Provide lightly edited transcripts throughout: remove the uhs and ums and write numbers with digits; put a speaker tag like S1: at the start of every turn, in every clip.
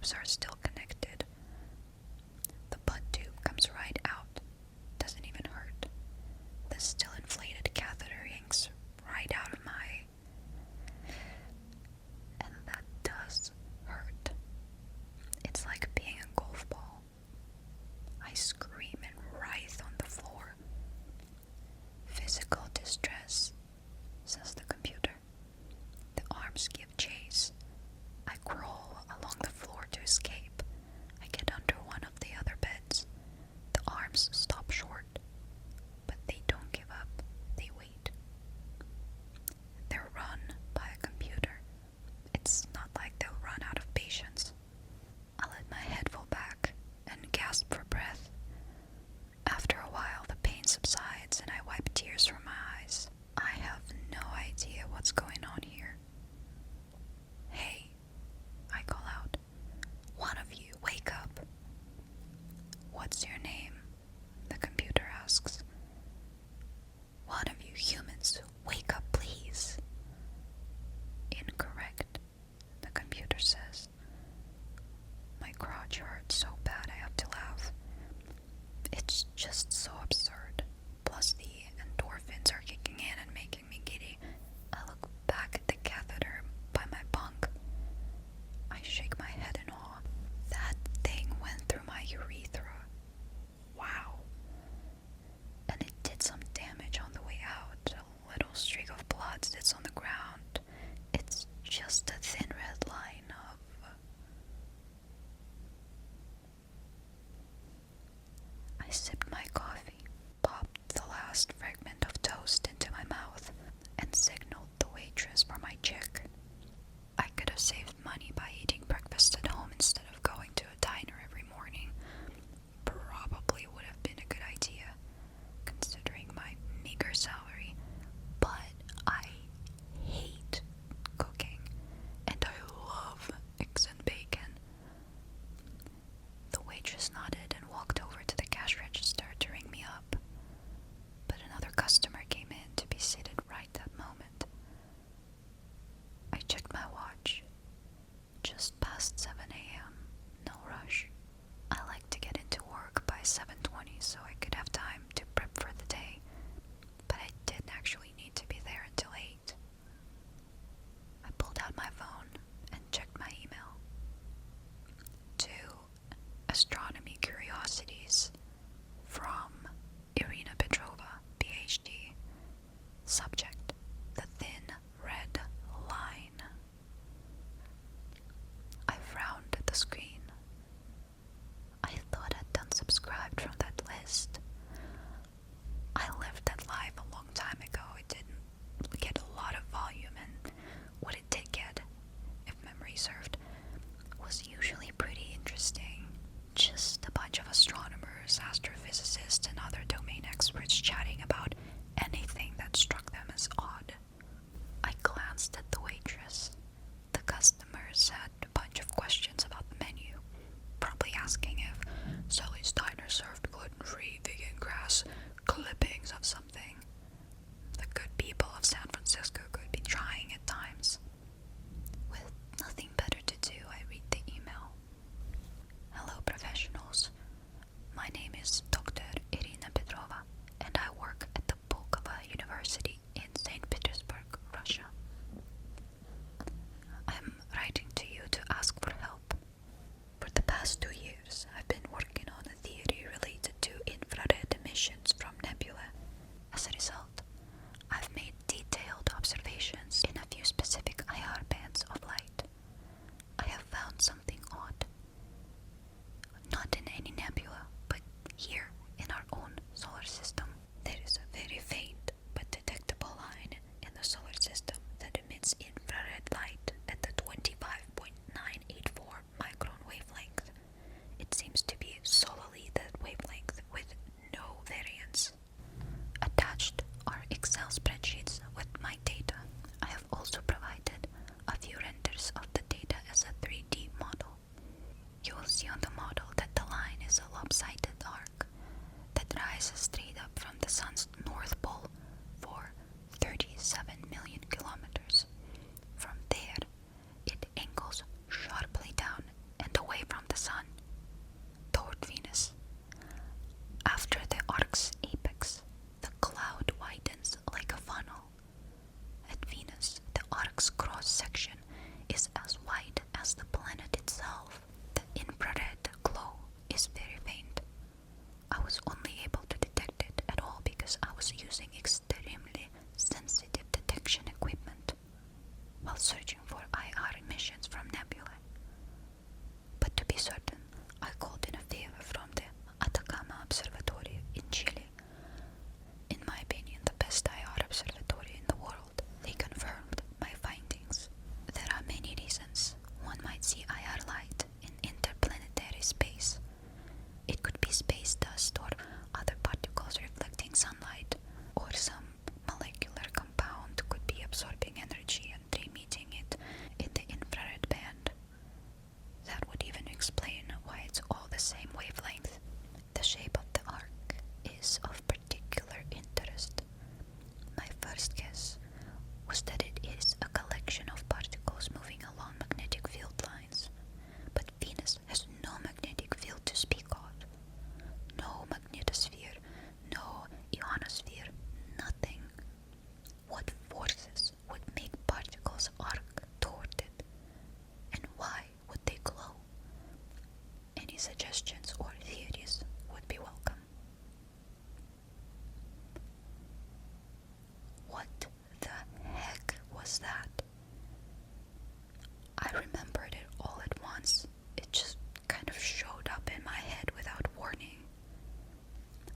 S1: nerves are still connected. The blood tube comes right out. Doesn't even hurt. The still inflated catheter yanks right out of my... And that does hurt. It's like being a golf ball. I scream and writhe on the floor. Physical distress, says the computer. The arms give chase. I crawl along the floor to escape. I get under one of the other beds. The arms stop short, but they don't give up. They wait. They're run by a computer. It's not like they'll run out of patience. I let my head fall back and gasp for breath. After a while, the pain subsides and I wipe tears from my eyes. I have no idea what's going on here. Hey, I call out. One of you, wake up. What's your name? The computer asks. One of you humans, wake up, please. Incorrect, the computer says. My crotch hurts so bad I have to laugh. It's just so absurd. Plus the endorphins are kicking in and making me giddy. I look back at the catheter by my bunk. I shake my head in awe. That thing went through my urethra. Wow. And it did some damage on the way out. A little streak of blood sits on the ground. It's just a thin red line of... I sipped my coffee, popped the last fragment of toast into my mouth, and signaled the waitress for my check. I could have saved money by eating breakfast at home instead of going to a diner every morning. Probably would have been a good idea, considering my meager salary, but I hate cooking, and I love eggs and bacon. The waitress nodded and walked over to the cash register to ring me up, but another customer came in to be seated right that moment. I checked my watch. Just past 7 a.m. No rush. I like to get into work by 7:20 so I could have time to prep for the day, but I didn't actually need to be there until 8. I pulled out my phone and checked my email. 2 astronomy curiosities from Irina Petrova, PhD. Subject: the thin red line. I frowned at the screen. I thought I'd unsubscribed from that list. I lived that life a long time ago. It didn't get a lot of volume, and what it did get, if memory served, was usually pretty interesting. Just a bunch of astronomers, astrophysicists, and other domain experts chatting about anything that struck them as odd. I glanced at the waitress. The customers had a bunch of questions about the menu, probably asking if Sully's Diner served gluten-free vegan grass clippings of something. The good people of San Francisco could be trying at times. With nothing better to do, I read the email. Hello, professionals. My name is Dr. Irina Petrova, and I work at the Pulkovo University in St. Petersburg, Russia. I'm writing to you while searching for IR emissions from nebulae. But to be certain, I called in a favor from the Atacama Observatory in Chile. In my opinion, the best IR observatory in the world. They confirmed my findings. There are many reasons one might see IR light in interplanetary space. It could be space dust or other particles reflecting sunlight, or some molecular compound could be absorbing energy and emitting it in the infrared band. That would even explain why it's all the same wavelength. The shape of the arc is of particular interest. My first guess was that it is a collection of particles moving along magnetic field lines. But Venus has no magnetic field to speak of. No magnetosphere, no ionosphere, nothing. What forces would make particles arc toward it? And why would they glow? Any suggestions or theories would be welcome. What the heck was that? I remembered it all at once. It just kind of showed up in my head without warning.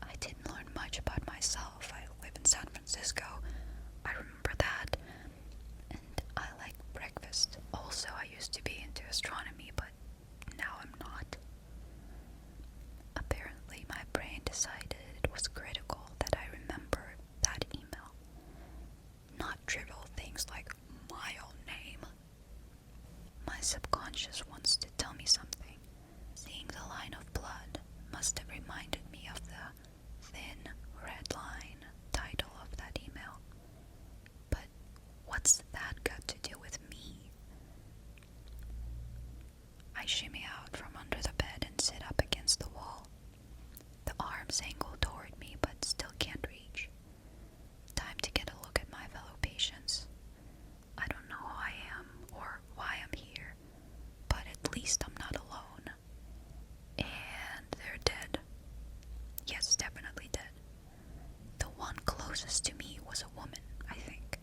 S1: I didn't learn much about myself. I live in San Francisco. I remember that. And I like breakfast. Also, I used to be into astronomy, but now I'm not. Apparently, my brain decided it was critical that I remember that email. Not trivial things like my own name. My subconscious wants to tell me something. Seeing the line of blood must have reminded me of the thin red line title of that email. But what's that got to do with me? I shimmy out from under the bed and sit up against the wall. The arms angle toward me but still can't reach. Time to get a look at my fellow patients. I don't know who I am or why I'm here, but at least I'm not alone. And they're dead. Yes, definitely dead. The one closest to me was a woman, I think.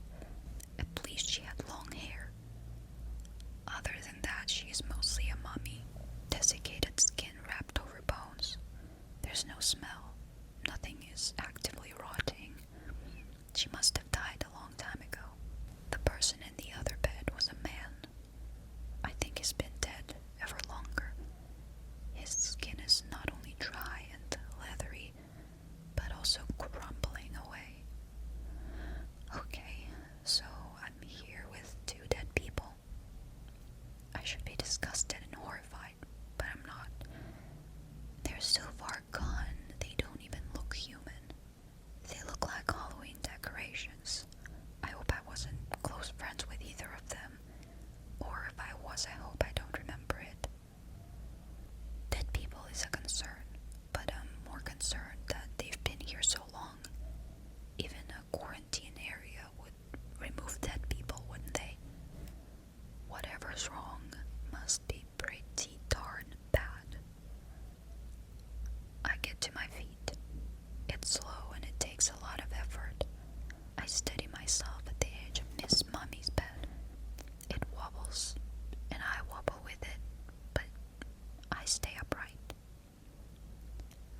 S1: At least she had long hair. Other than that, she is mostly a mummy. Desiccated skin wrapped over bones. There's no smell. Nothing is actively rotting. She must have died a long time ago. The person in the other bed was a man. I think he's been dead ever longer. His skin is not only dry and leathery, but also crumbling away. Okay, so I'm here with two dead people. I should be disgusted and horrified, but I'm not. They're so far gone, they don't even look human. They look like Halloween decorations. I hope I wasn't close friends with either of them. Or if I was, I hope I don't remember it. Dead people is a concern, but I'm more concerned that they've been here so long. Even a quarantine area would remove dead people, wouldn't they? Whatever's wrong must be pretty darn bad. I get to my feet. It's slow and it takes a lot of effort. I steady myself at the edge of Miss Mummy's bed. It wobbles, and I wobble with it, but I stay upright.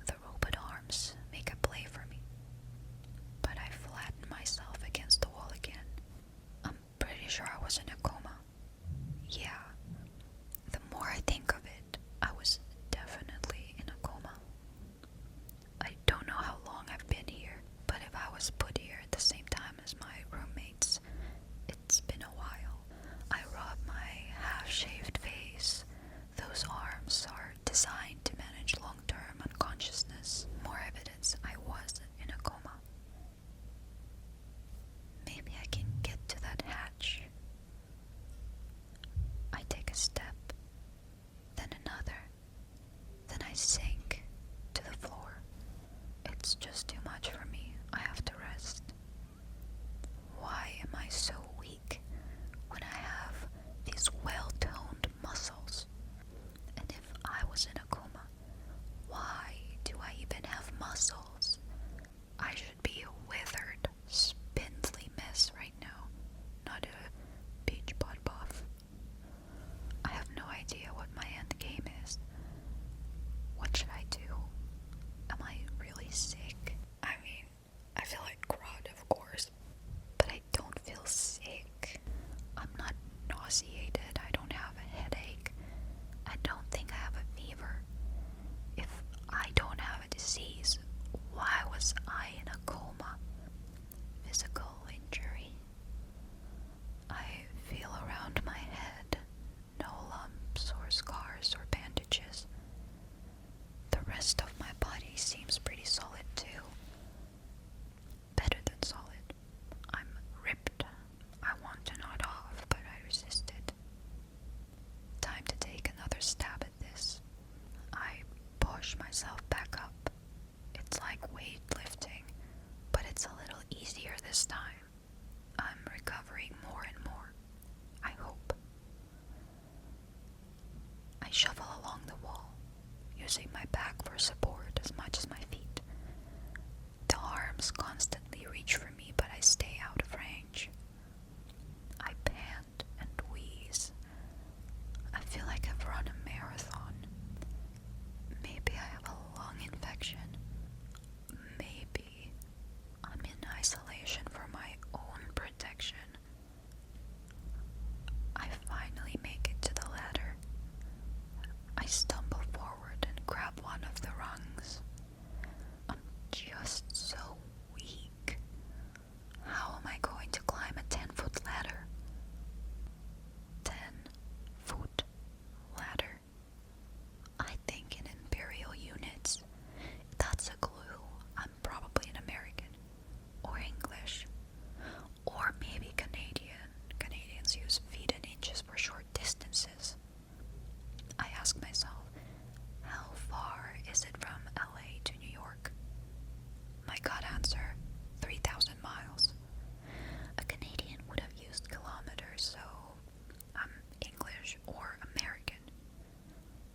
S1: The robot arms make a play for me, but I flatten myself against the wall again. I'm pretty sure I was in a coma. Yeah, the more I think of it, I was definitely in a coma. I don't know how long I've been here, but if I was put here at the same time as my roommates, it's been a while. I rub my half-shaved face. Those arms are designed to manage long-term unconsciousness. More evidence I was in a coma. Maybe I can get to that hatch. I take a step, then another, then I sink to the floor. It's just too much for me. I have to rest. Why am I so weak when I have these well-toned muscles? And if I was in a coma, I shuffle along the wall, using my back for support as much as my feet. The arms constantly reach for me, but I stay out of range. I pant and wheeze. I feel like I've run a marathon. Maybe I have a lung infection. Maybe I'm in isolation for my own protection. I finally make it to the ladder. I stumble forward and grab one of the rungs. I'm just so weak. How am I going to climb a 10-foot ladder? 10-foot ladder. I think in imperial units. That's a clue. I'm probably an American. Or English. Or maybe Canadian. Canadians use feet and inches for short distances. I ask myself, how far is it from LA to New York? My gut answer, 3,000 miles. A Canadian would have used kilometers, so I'm English or American.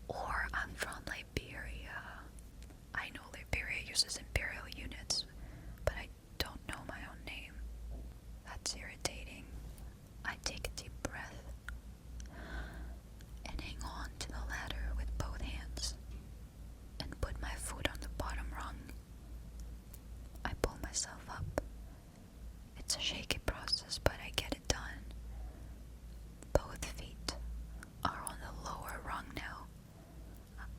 S1: Or I'm from Liberia. I know Liberia uses imperial units, but I don't know my own name. That's irritating. I take a deep breath and hang on to the ladder with both hands and put my foot on the bottom rung. I pull myself up. It's a shaky process, but I get it done. Both feet are on the lower rung now.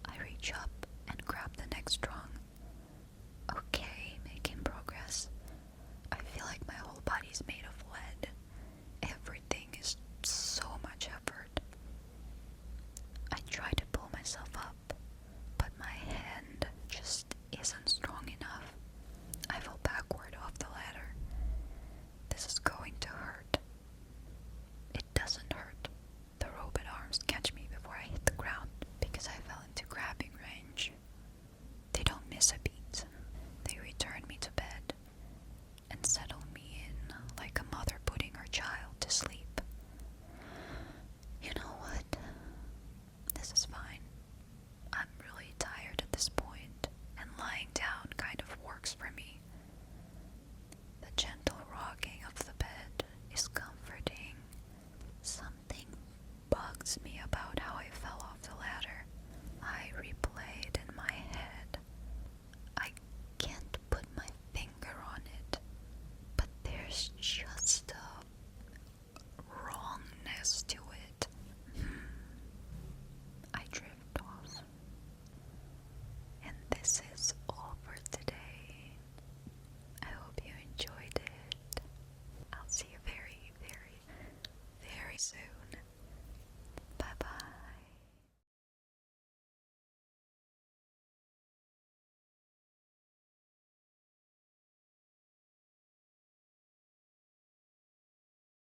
S1: I reach up and grab the next rung. Okay, making progress. I feel like my whole body's made of lead. Everything is so much effort. I try to pull myself up, but my hand just isn't strong enough. I fall backward off the ladder. This is going to hurt. It doesn't hurt. The robot arms catch me before I hit the ground because I fell into grabbing range. They don't miss a beat. They return me to bed and settle me in like a mother putting her child to sleep. You know what? This is fine. I'm really tired at this point, and lying down kind of works for me. The gentle rocking of the bed is comforting. Something bugs me about how I fell off the ladder. I replay it in my head. I can't put my finger on it, but there's just a wrongness to it. I drift off. And this is